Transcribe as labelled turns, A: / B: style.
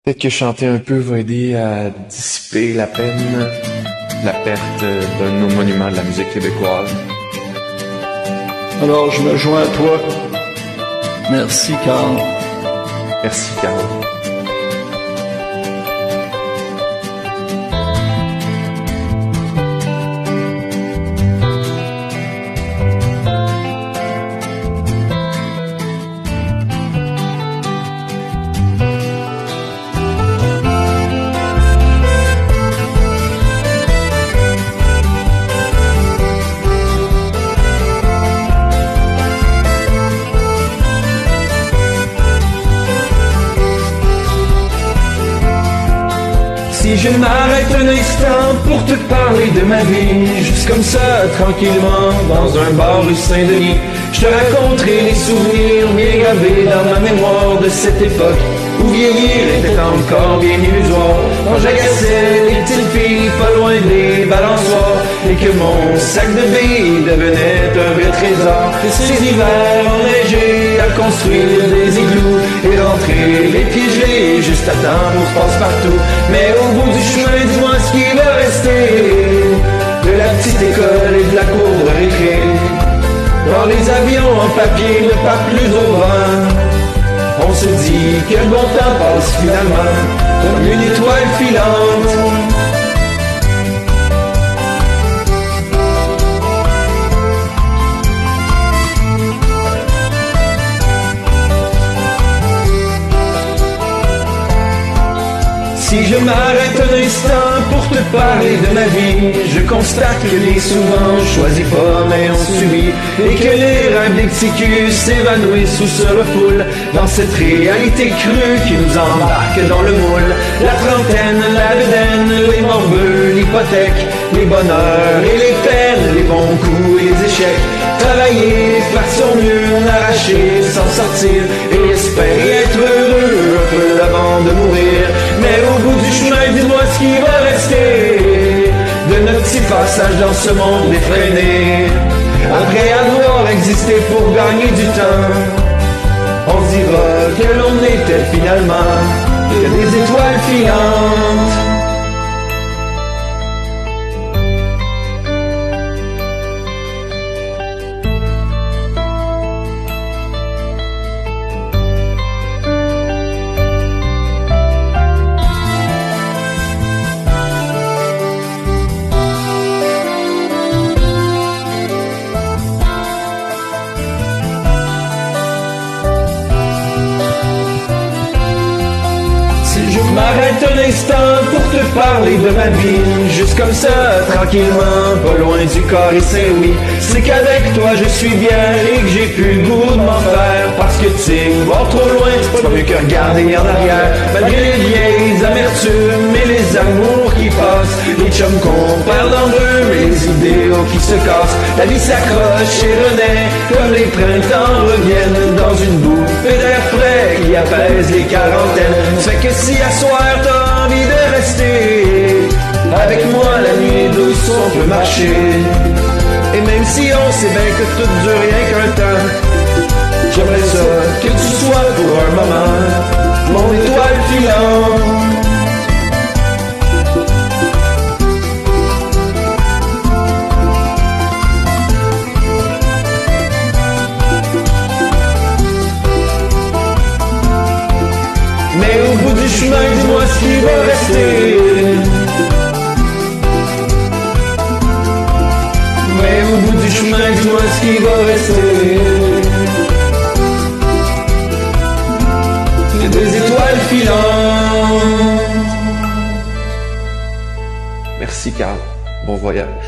A: Peut-être que chanter un peu va aider à dissiper la peine, la perte d'un de nos monuments de la musique québécoise.
B: Alors je me joins à toi. Merci, Carl.
A: Merci, Carl.
C: Si je m'arrête un instant pour te parler de ma vie, juste comme ça, tranquillement, dans un bar rue Saint-Denis, je te raconterai les souvenirs bien gravés dans ma mémoire de cette époque où vieillir était encore bien illusoire. Quand j'agaçais les petites filles pas loin des balançoires et que mon sac de billes devenait un vrai trésor. Et ces hivers enneigés à construire des igloos et rentrer les pieds gelés juste à temps pour se passe partout. Mais au bout du chemin, dis-moi ce qui va rester de la petite école et de la cour de récré. Quand les avions en papier ne partent plus au vent, on se dit que le bon temps passe finalement comme une étoile filante. Si je m'arrête un instant pour te parler de ma vie, je constate que les souvent on choisit pas mais on subit, et que les rêves des petits culs s'évanouissent ou se refoulent dans cette réalité crue qui nous embarque dans le moule. La trentaine, la bedaine, les morveux, l'hypothèque, les bonheurs et les peines, les bons coups et les échecs. Travailler, faire son mieux, arracher, s'en sortir et espérer être heureux un peu avant de mourir. Mais au bout du chemin, dis-moi ce qui va rester de notre petit passage dans ce monde effréné. Après avoir existé pour gagner du temps, on se dira que l'on était finalement que des étoiles filantes. Je m'arrête un instant pour te parler de ma vie, juste comme ça, tranquillement, pas loin du corps et Saint-Louis. C'est qu'avec toi je suis bien et que j'ai plus le goût de m'en faire, parce que tu sais, voir trop loin, c'est pas mieux que regarder en arrière. Malgré les vieilles amertumes et les amours qui passent, les chums qu'on perd dans eux et les idéaux qui se cassent, la vie s'accroche et renaît comme les printemps reviennent dans une bouffée d'air frais qui apaise les quarantaines. Fait que si à soir t'as envie de rester avec moi, la nuit est douce, on peut marcher. Et même si on sait bien que tout dure rien qu'un temps, j'aimerais ça que tu sois pour un moment mon étoile filante. Mais au bout du chemin, dis-moi ce qui va rester. Mais au bout du chemin, dis-moi ce qui va rester. C'est des étoiles filantes.
A: Merci, Carl. Bon voyage.